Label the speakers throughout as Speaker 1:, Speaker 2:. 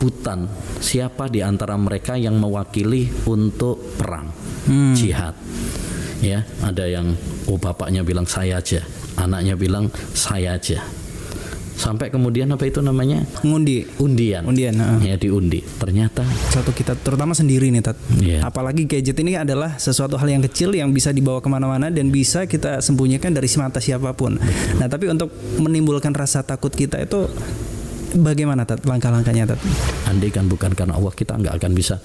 Speaker 1: rebutan siapa di antara mereka yang mewakili untuk perang jihad. Ya, ada yang bapaknya bilang saya aja, anaknya bilang saya aja. Sampai kemudian apa itu namanya? Undian. Ya, diundi. Ternyata
Speaker 2: satu kita terutama sendiri nih Tat. Apalagi gadget ini adalah sesuatu hal yang kecil yang bisa dibawa kemana-mana dan bisa kita sembunyikan dari mata siapapun. Nah, tapi untuk menimbulkan rasa takut kita itu bagaimana Tat langkah-langkahnya Tat?
Speaker 1: Andai kan bukan karena Allah, kita nggak akan bisa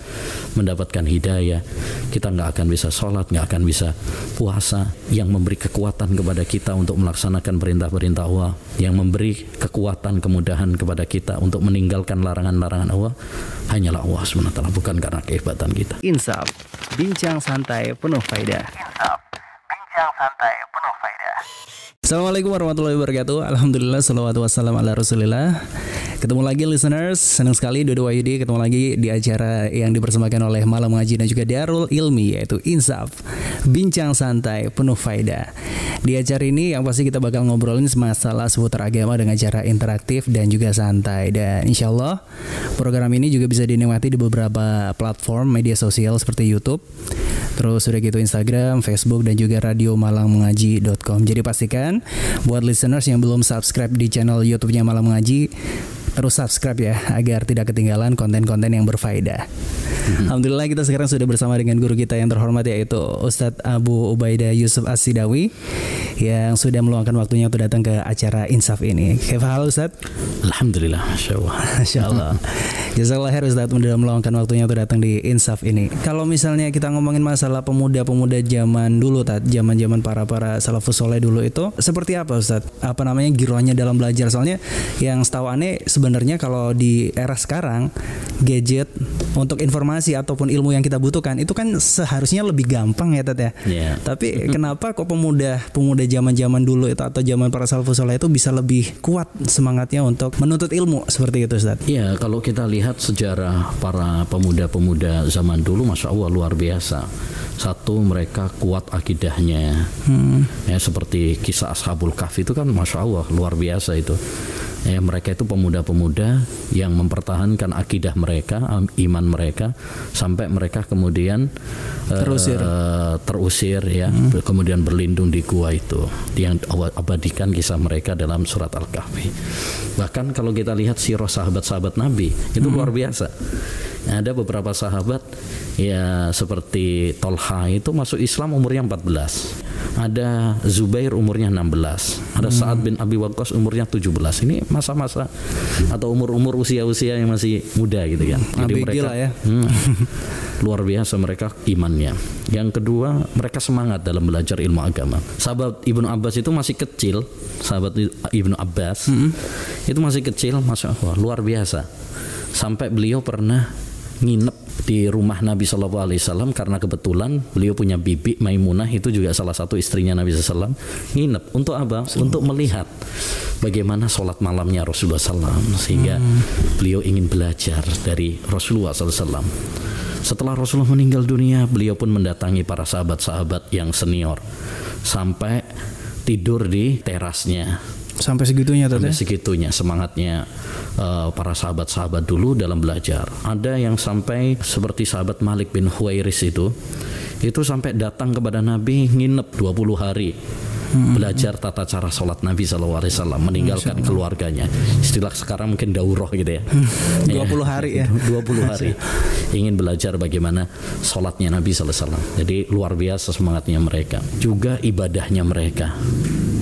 Speaker 1: mendapatkan hidayah, kita nggak akan bisa sholat, nggak akan bisa puasa. Yang memberi kekuatan kepada kita untuk melaksanakan perintah-perintah Allah, yang memberi kekuatan, kemudahan kepada kita untuk meninggalkan larangan-larangan Allah, hanyalah Allah SWT, bukan karena kehebatan kita.
Speaker 2: Insaf, bincang santai penuh faedah. Assalamualaikum warahmatullahi wabarakatuh. Alhamdulillah, salawatu wassalam ala rasulillah. Ketemu lagi listeners, senang sekali Dodo Wahyudi ketemu lagi di acara yang dipersembahkan oleh Malam Mengaji dan juga Darul Ilmi, yaitu Insaf, bincang santai penuh faedah. Di acara ini yang pasti kita bakal ngobrolin masalah seputar agama dengan cara interaktif dan juga santai. Dan insya Allah program ini juga bisa dinikmati di beberapa platform media sosial seperti YouTube, terus udah gitu Instagram, Facebook, dan juga radio malangmengaji.com. Jadi pastikan buat listeners yang belum subscribe di channel YouTube-nya Malam Mengaji, terus subscribe ya agar tidak ketinggalan konten-konten yang berfaedah. Alhamdulillah kita sekarang sudah bersama dengan guru kita yang terhormat, yaitu Ustadz Abu Ubaidah Yusuf As-Sidawi, yang sudah meluangkan waktunya untuk datang ke acara Insaf ini. Halo Ustadz.
Speaker 1: Alhamdulillah, Masya Allah.
Speaker 2: Jazakallah khair Ustadz sudah meluangkan waktunya untuk datang di Insaf ini. Kalau misalnya kita ngomongin masalah pemuda-pemuda zaman dulu, zaman-zaman para salafus soleh dulu itu seperti apa Ustadz? Apa namanya girohnya dalam belajar? Soalnya yang setahu aneh sebenarnya kalau di era sekarang gadget untuk informasi ataupun ilmu yang kita butuhkan itu kan seharusnya lebih gampang ya Tat ya. Tapi kenapa kok pemuda zaman-zaman dulu itu atau zaman para salafus saleh itu bisa lebih kuat semangatnya untuk menuntut ilmu seperti itu Ustaz?
Speaker 1: Ya, kalau kita lihat sejarah para pemuda-pemuda zaman dulu, Masya Allah luar biasa. Satu, mereka kuat akidahnya. Ya, seperti kisah Ashabul Kahfi itu kan Masya Allah luar biasa itu. Ya, mereka itu pemuda-pemuda yang mempertahankan akidah mereka, iman mereka, sampai mereka kemudian terusir ya, kemudian berlindung di gua itu, yang abadikan kisah mereka dalam surat Al-Kahfi. Bahkan kalau kita lihat sirah sahabat-sahabat Nabi itu luar biasa. Ada beberapa sahabat ya seperti Tolha itu masuk Islam umurnya 14. Ada Zubair umurnya 16. Ada Sa'ad bin Abi Waqqas umurnya 17. Ini masa-masa atau umur-umur usia-usia yang masih muda gitu kan. Jadi mereka ya. Luar biasa mereka imannya. Yang kedua, mereka semangat dalam belajar ilmu agama. Sahabat Ibnu Abbas itu masih kecil. Sahabat Ibnu Abbas itu masih kecil, Masya Allah, luar biasa. Sampai beliau pernah nginep di rumah Nabi SAW karena kebetulan beliau punya bibi Maimunah, itu juga salah satu istrinya Nabi SAW. Nginep untuk apa? Untuk melihat bagaimana sholat malamnya Rasulullah SAW, sehingga beliau ingin belajar dari Rasulullah SAW. Setelah Rasulullah meninggal dunia, beliau pun mendatangi para sahabat-sahabat yang senior sampai tidur di terasnya.
Speaker 2: Sampai segitunya
Speaker 1: Sampai segitunya semangatnya para sahabat-sahabat dulu dalam belajar. Ada yang sampai seperti sahabat Malik bin Huwairis itu sampai datang kepada Nabi nginep 20 hari. Belajar tata cara sholat Nabi SAW, meninggalkan keluarganya. Istilah sekarang mungkin daurah gitu ya.
Speaker 2: 20 hari ya.
Speaker 1: 20 hari ingin belajar bagaimana sholatnya Nabi SAW. Jadi luar biasa semangatnya mereka. Juga ibadahnya mereka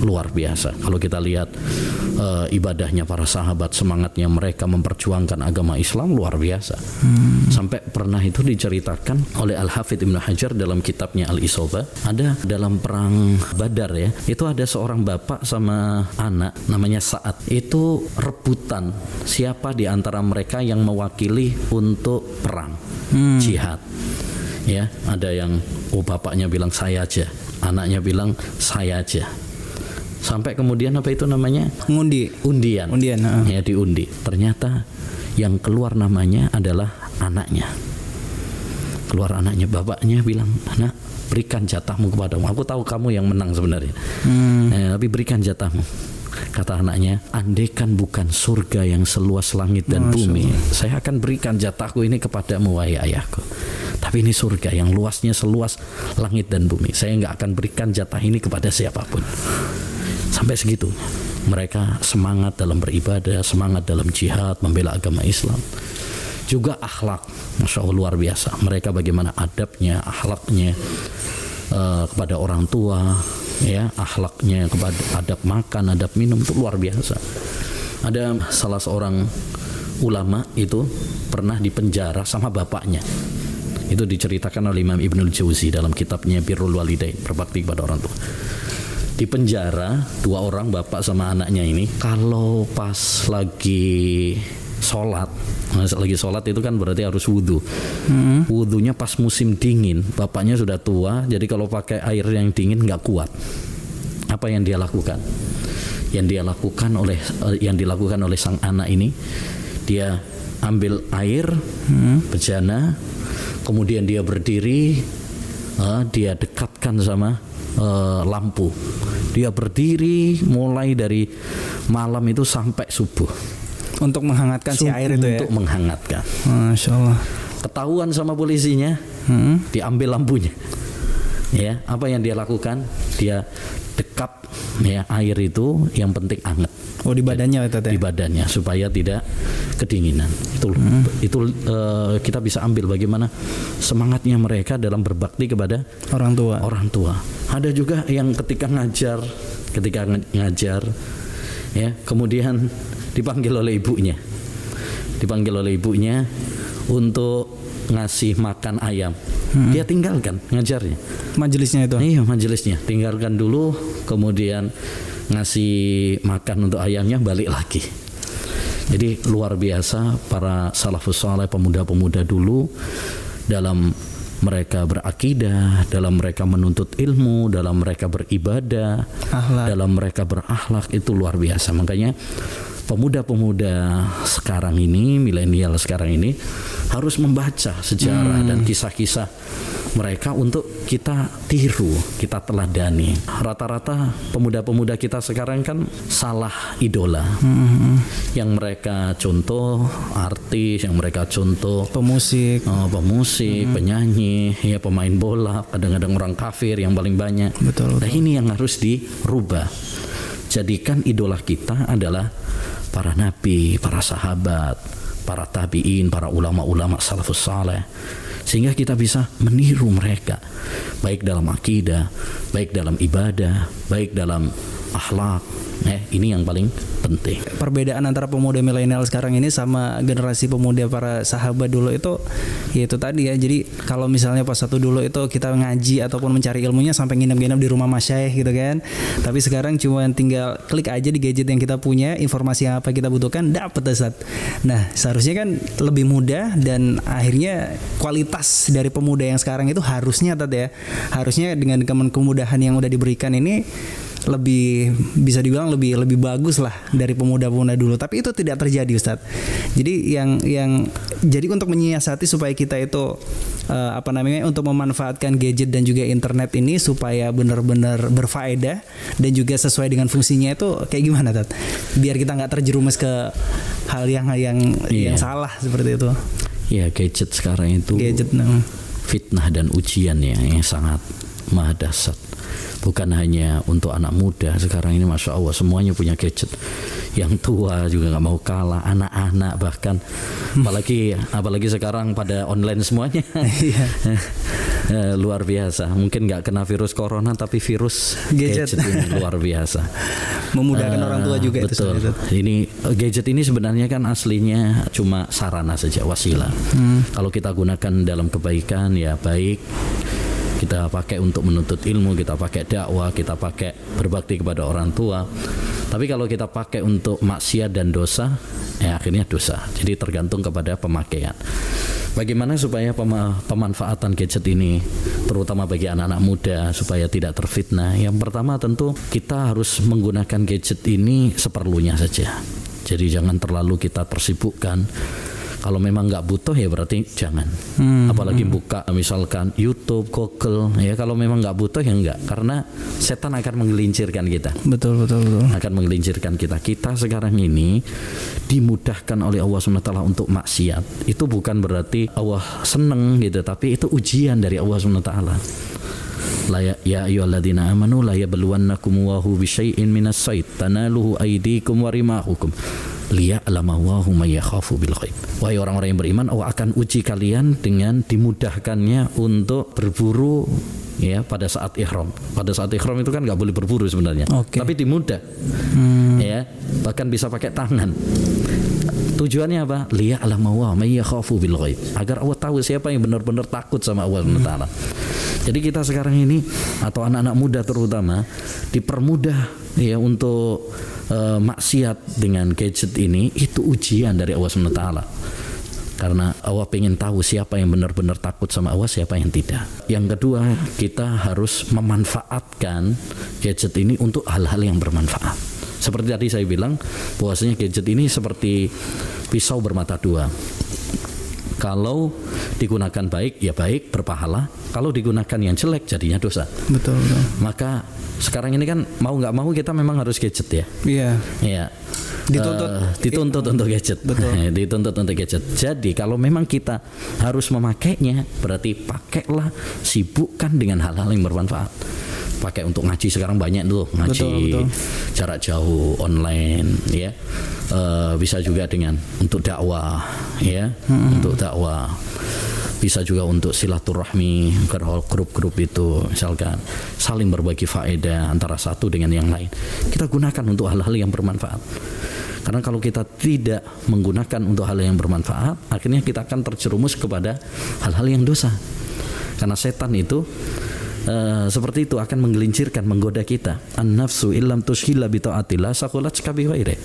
Speaker 1: luar biasa. Kalau kita lihat ibadahnya para sahabat, semangatnya mereka memperjuangkan agama Islam luar biasa. Sampai pernah itu diceritakan oleh Al-Hafidh Ibnu Hajar dalam kitabnya Al-Isobah. Ada dalam perang Badar ya, itu ada seorang bapak sama anak namanya Sa'ad. Itu rebutan siapa di antara mereka yang mewakili untuk perang jihad. Ya, ada yang bapaknya bilang saya aja, anaknya bilang saya aja. Sampai kemudian apa itu namanya? Undian. Ya, diundi. Ternyata yang keluar namanya adalah anaknya. Keluar anaknya, bapaknya bilang, "Anak, berikan jatahmu kepadamu. Aku tahu kamu yang menang sebenarnya. Tapi berikan jatahmu." Kata anaknya, andaikan bukan surga yang seluas langit dan bumi, saya akan berikan jatahku ini kepadamu wahai ayahku. Tapi ini surga yang luasnya seluas langit dan bumi, saya nggak akan berikan jatah ini kepada siapapun. Sampai segitu mereka semangat dalam beribadah, semangat dalam jihad, membela agama Islam. Juga akhlak, Masya Allah luar biasa. Mereka bagaimana adabnya, akhlaknya kepada orang tua, ya, akhlaknya kepada adab makan, adab minum itu luar biasa. Ada salah seorang ulama itu pernah dipenjara sama bapaknya. Itu diceritakan oleh Imam Ibnul Jauzi dalam kitabnya Birrul Walidain, berbakti kepada orang tua. Di penjara 2 orang, bapak sama anaknya ini, kalau pas lagi sholat itu kan berarti harus wudhu. Wudhunya pas musim dingin, bapaknya sudah tua, jadi kalau pakai air yang dingin nggak kuat. Apa yang dia lakukan? Yang dilakukan oleh sang anak ini, dia ambil air bejana, kemudian dia berdiri, dia dekatkan sama lampu. Dia berdiri mulai dari malam itu sampai subuh.
Speaker 2: Untuk menghangatkan si air itu ya?
Speaker 1: Untuk menghangatkan.
Speaker 2: Masya Allah.
Speaker 1: Ketahuan sama polisinya, diambil lampunya. Ya, apa yang dia lakukan? Dia dekap ya air itu, yang penting hangat.
Speaker 2: Oh, di badannya itu
Speaker 1: Di badannya supaya tidak kedinginan. Itu kita bisa ambil bagaimana semangatnya mereka dalam berbakti kepada orang tua. Ada juga yang ketika ngajar ya, kemudian dipanggil oleh ibunya untuk ngasih makan ayam. Dia tinggalkan ngajarnya,
Speaker 2: majelisnya itu.
Speaker 1: Iya, majelisnya tinggalkan dulu, kemudian ngasih makan untuk ayamnya, balik lagi. Jadi luar biasa para salafus saleh, pemuda-pemuda dulu dalam mereka berakidah, dalam mereka menuntut ilmu, dalam mereka beribadah, dalam mereka berakhlak, itu luar biasa. Makanya pemuda-pemuda sekarang ini, milenial sekarang ini harus membaca sejarah dan kisah-kisah mereka untuk kita tiru, kita teladani. Rata-rata pemuda-pemuda kita sekarang kan salah idola. Yang mereka contoh artis, yang mereka contoh pemusik, penyanyi, ya pemain bola, kadang-kadang orang kafir yang paling banyak.
Speaker 2: Betul.
Speaker 1: Nah, ini yang harus dirubah. Jadikan idola kita adalah para nabi, para sahabat, para tabi'in, para ulama-ulama salafus saleh, sehingga kita bisa meniru mereka, baik dalam akidah, baik dalam ibadah, baik dalam akhlak. Ini yang paling penting.
Speaker 2: Perbedaan antara pemuda milenial sekarang ini sama generasi pemuda para sahabat dulu itu, yaitu tadi ya. Jadi kalau misalnya pas satu dulu itu kita ngaji ataupun mencari ilmunya sampai nginep-nginep di rumah masyaikh gitu kan. Tapi sekarang cuma tinggal klik aja di gadget yang kita punya, informasi yang apa kita butuhkan dapat Ustaz. Nah, seharusnya kan lebih mudah, dan akhirnya kualitas dari pemuda yang sekarang itu harusnya dengan kemudahan yang udah diberikan ini lebih, bisa dibilang lebih bagus lah dari pemuda-pemuda dulu. Tapi itu tidak terjadi Ustadz. Jadi jadi untuk menyiasati supaya kita itu untuk memanfaatkan gadget dan juga internet ini supaya benar-benar berfaedah dan juga sesuai dengan fungsinya, itu kayak gimana Tat? Biar kita nggak terjerumus ke hal yang salah seperti itu.
Speaker 1: Ya, gadget sekarang itu fitnah dan ujian yang sangat maha dahsyat. Bukan hanya untuk anak muda sekarang ini, Masya Allah, semuanya punya gadget. Yang tua juga nggak mau kalah, anak-anak bahkan, apalagi sekarang pada online semuanya. Luar biasa. Mungkin nggak kena virus corona, tapi virus gadget ini luar biasa.
Speaker 2: Memudahkan orang tua juga.
Speaker 1: Betul. Ini gadget ini sebenarnya kan aslinya cuma sarana saja, wasilah. Kalau kita gunakan dalam kebaikan ya baik. Kita pakai untuk menuntut ilmu, kita pakai dakwah, kita pakai berbakti kepada orang tua. Tapi kalau kita pakai untuk maksiat dan dosa, ya akhirnya dosa. Jadi tergantung kepada pemakaian. Bagaimana supaya pemanfaatan gadget ini, terutama bagi anak-anak muda, supaya tidak terfitnah? Yang pertama tentu kita harus menggunakan gadget ini seperlunya saja. Jadi jangan terlalu kita tersibukkan. Kalau memang nggak butuh ya berarti jangan. Apalagi buka misalkan YouTube, Google, ya kalau memang nggak butuh ya enggak, karena setan akan menggelincirkan kita.
Speaker 2: Betul.
Speaker 1: Akan menggelincirkan kita. Kita sekarang ini dimudahkan oleh Allah SWT untuk maksiat. Itu bukan berarti Allah seneng gitu, tapi itu ujian dari Allah SWT. Ya ayyuhalladzina amanu la yabluwannakum Allahu bisyai'in minas sayd tanaluhu aydikum wa rimahukum liya'lama Allahu may yakhafu bil ghaib. Wahai orang-orang yang beriman, Allah akan uji kalian dengan dimudahkannya untuk berburu ya pada saat ihram. Pada saat ihram itu kan nggak boleh berburu sebenarnya, tapi dimudah ya, bahkan bisa pakai tangan. Tujuannya apa? Liya'lama Allahu may yakhafu bil ghaib, agar Allah tahu siapa yang benar-benar takut sama Allah SWT. Jadi kita sekarang ini atau anak-anak muda terutama dipermudah ya untuk maksiat dengan gadget ini. Itu ujian dari Allah SWT. Karena Allah pengen tahu siapa yang benar-benar takut sama Allah, siapa yang tidak. Yang kedua, kita harus memanfaatkan gadget ini untuk hal-hal yang bermanfaat. Seperti tadi saya bilang, bahwasanya gadget ini seperti pisau bermata dua. Kalau digunakan baik ya baik, berpahala. Kalau digunakan yang jelek jadinya dosa.
Speaker 2: Betul.
Speaker 1: Maka sekarang ini kan mau nggak mau kita memang harus gadget ya. Iya. Dituntut untuk gadget.
Speaker 2: Betul.
Speaker 1: Dituntut untuk gadget. Jadi kalau memang kita harus memakainya, berarti pakailah, sibukkan dengan hal-hal yang bermanfaat. Pakai untuk ngaji, sekarang banyak tuh ngaji betul. Jarak jauh online ya. Bisa juga dengan untuk dakwah ya. Untuk dakwah. Bisa juga untuk silaturahmi ke grup-grup itu, misalkan saling berbagi faedah antara satu dengan yang lain. Kita gunakan untuk hal-hal yang bermanfaat. Karena kalau kita tidak menggunakan untuk hal yang bermanfaat, akhirnya kita akan terjerumus kepada hal-hal yang dosa. Karena setan itu seperti itu akan menggelincirkan, menggoda kita. An-nafsu illam tushghila bi ta'atillah saqulat ka bi ghairi.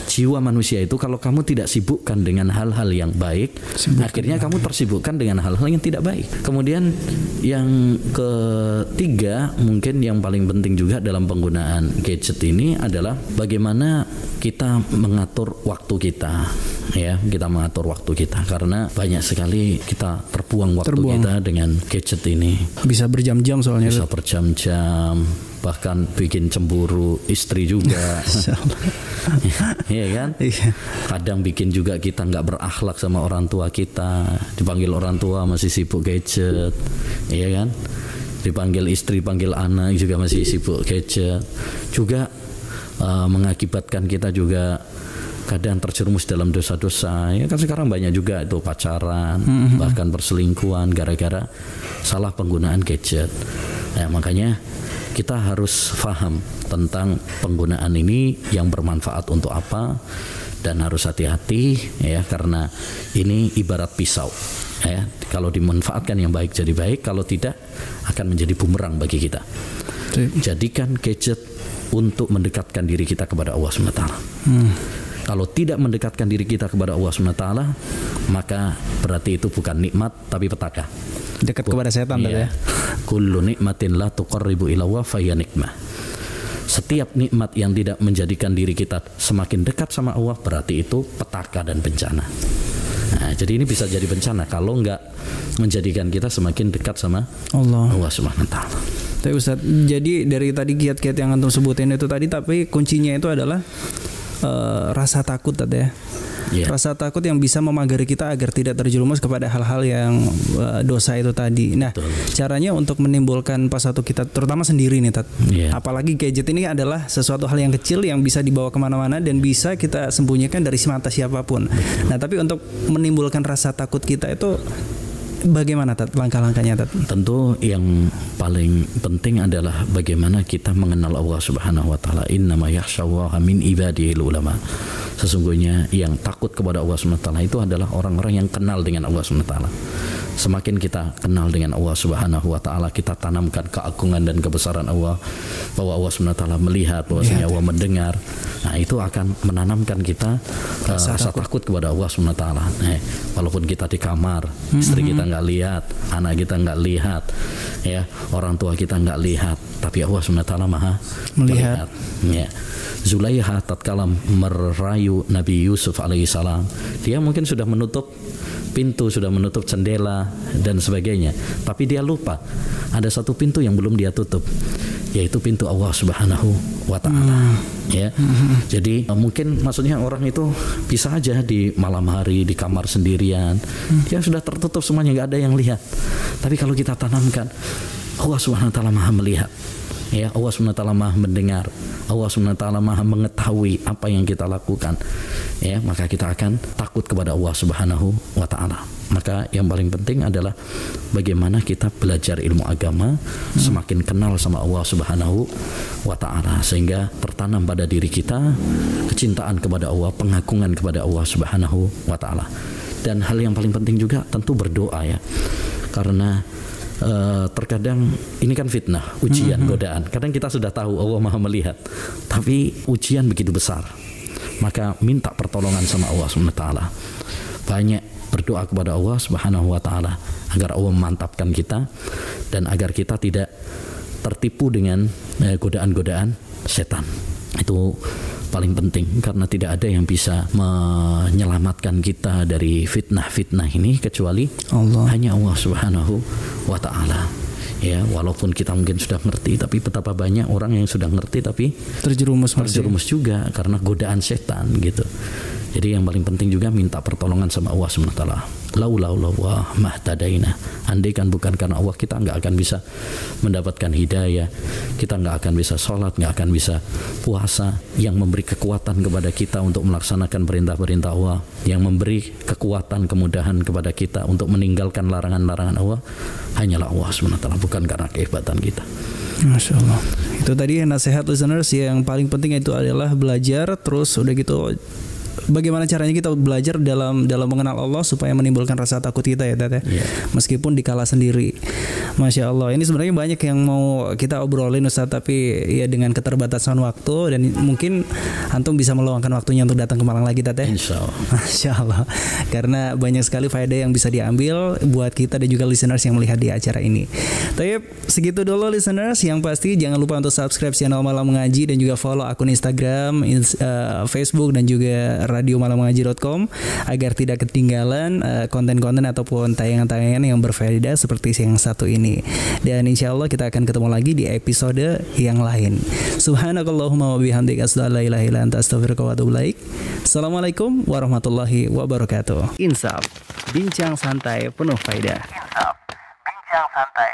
Speaker 1: Jiwa manusia itu kalau kamu tidak sibukkan dengan hal-hal yang baik, akhirnya kamu tersibukkan dengan hal-hal yang tidak baik. Kemudian yang ketiga, mungkin yang paling penting juga dalam penggunaan gadget ini adalah bagaimana kita mengatur waktu kita. Ya, kita mengatur waktu kita, karena banyak sekali kita terbuang waktu kita dengan gadget ini.
Speaker 2: Bisa berjam-jam soalnya.
Speaker 1: Bisa berjam-jam, bahkan bikin cemburu istri juga. Iya kan? Kadang bikin juga kita nggak berakhlak sama orang tua kita. Dipanggil orang tua masih sibuk gadget, iya kan? Dipanggil istri, panggil anak juga masih sibuk gadget. Juga mengakibatkan kita juga kadang terjerumus dalam dosa-dosa. Ya kan sekarang banyak juga itu pacaran, bahkan perselingkuhan gara-gara salah penggunaan gadget. Ya, makanya kita harus paham tentang penggunaan ini yang bermanfaat untuk apa, dan harus hati-hati ya, karena ini ibarat pisau ya. Kalau dimanfaatkan yang baik jadi baik, kalau tidak akan menjadi bumerang bagi kita. Jadikan gadget untuk mendekatkan diri kita kepada Allah SWT. Kalau tidak mendekatkan diri kita kepada Allah SWT, maka berarti itu bukan nikmat tapi petaka.
Speaker 2: Dekat kepada setan ya.
Speaker 1: Kullu nikmatin la tuqarribu ila Allah fa hiya nikmah. Setiap nikmat yang tidak menjadikan diri kita semakin dekat sama Allah, berarti itu petaka dan bencana. Nah, jadi ini bisa jadi bencana kalau enggak menjadikan kita semakin dekat sama Allah SWT.
Speaker 2: Tapi Ustaz, jadi dari tadi kiat-kiat yang antum sebutin itu tadi, tapi kuncinya itu adalah rasa takut tadi ya. Rasa takut yang bisa memagari kita agar tidak terjerumus kepada hal-hal yang dosa itu tadi. Nah, caranya untuk menimbulkan pas satu kita, terutama sendiri nih Tat. Apalagi gadget ini adalah sesuatu hal yang kecil yang bisa dibawa kemana-mana dan bisa kita sembunyikan dari mata siapapun. Nah, tapi untuk menimbulkan rasa takut kita itu bagaimana Tat, langkah-langkahnya Tat?
Speaker 1: Tentu yang paling penting adalah bagaimana kita mengenal Allah Subhanahu wa taala. Innama yakhsyallaha min ibadihil ulama. Sesungguhnya yang takut kepada Allah Subhanahu wa taala itu adalah orang-orang yang kenal dengan Allah Subhanahu wa taala. Semakin kita kenal dengan Allah Subhanahu wa taala, kita tanamkan keagungan dan kebesaran Allah, bahwa Allah Subhanahu wa taala melihat, bahwasanya Allah mendengar. Nah, itu akan menanamkan kita rasa takut kepada Allah SWT. Walaupun kita di kamar, istri kita nggak lihat, anak kita nggak lihat, ya, orang tua kita nggak lihat, tapi Allah SWT maha melihat. Ya. Zulaiha tatkala merayu Nabi Yusuf alaihissalam, dia mungkin sudah menutup pintu, sudah menutup jendela dan sebagainya, tapi dia lupa ada satu pintu yang belum dia tutup, yaitu pintu Allah Subhanahu wa Ta'ala. Ya. Jadi mungkin maksudnya orang itu bisa aja di malam hari di kamar sendirian, dia sudah tertutup semuanya, nggak ada yang lihat. Tapi kalau kita tanamkan Allah Subhanahu wa Ta'ala maha melihat, ya, Allah Subhanahu wa Ta'ala maha mendengar, Allah Subhanahu wa Ta'ala maha mengetahui apa yang kita lakukan, ya, maka kita akan takut kepada Allah Subhanahu wa Ta'ala. Maka yang paling penting adalah bagaimana kita belajar ilmu agama, semakin kenal sama Allah Subhanahu wa Ta'ala, sehingga tertanam pada diri kita kecintaan kepada Allah, pengagungan kepada Allah Subhanahu wa Ta'ala. Dan hal yang paling penting juga tentu berdoa, ya, karena terkadang ini kan fitnah, ujian, godaan. Kadang kita sudah tahu Allah maha melihat, tapi ujian begitu besar, maka minta pertolongan sama Allah SWT. Banyak berdoa kepada Allah Subhanahu wa Ta'ala agar Allah memantapkan kita dan agar kita tidak tertipu dengan godaan-godaan setan. Itu paling penting, karena tidak ada yang bisa menyelamatkan kita dari fitnah-fitnah ini kecuali hanya Allah Subhanahu wa Ta'ala. Ya, walaupun kita mungkin sudah ngerti, tapi betapa banyak orang yang sudah ngerti tapi terjerumus juga karena godaan setan gitu. Jadi yang paling penting juga minta pertolongan sama Allah SWT. Laula wa mahtadaina. Andaikan bukan karena Allah, kita nggak akan bisa mendapatkan hidayah, kita nggak akan bisa sholat, nggak akan bisa puasa. Yang memberi kekuatan kepada kita untuk melaksanakan perintah-perintah Allah, yang memberi kekuatan, kemudahan kepada kita untuk meninggalkan larangan-larangan Allah, hanyalah Allah SWT, bukan karena kehebatan kita.
Speaker 2: Masya Allah. Itu tadi nasihat listeners, yang paling penting itu adalah belajar. Terus udah gitu, bagaimana caranya kita belajar dalam mengenal Allah supaya menimbulkan rasa takut kita, ya Tete, meskipun dikala sendiri. Masya Allah. Ini sebenarnya banyak yang mau kita obrolin Ustaz, tapi ya dengan keterbatasan waktu, dan mungkin antum bisa meluangkan waktunya untuk datang ke Malang lagi, Tete.
Speaker 1: Insya Allah.
Speaker 2: Masya Allah. Karena banyak sekali faedah yang bisa diambil buat kita dan juga listeners yang melihat di acara ini. Tapi segitu dulu listeners. Yang pasti jangan lupa untuk subscribe channel Malam Mengaji dan juga follow akun Instagram, Facebook dan juga radiomalammengaji.com agar tidak ketinggalan konten-konten ataupun tayangan-tayangan yang berfaedah seperti yang satu ini. Dan insya Allah kita akan ketemu lagi di episode yang lain. Subhanakallahumma wa bihamdika asyhadu an la ilaha illa anta astaghfiruka wa atubu ilaik. Assalamualaikum warahmatullahi wabarakatuh. Insaf, bincang santai penuh faedah.
Speaker 3: Insaf, bincang santai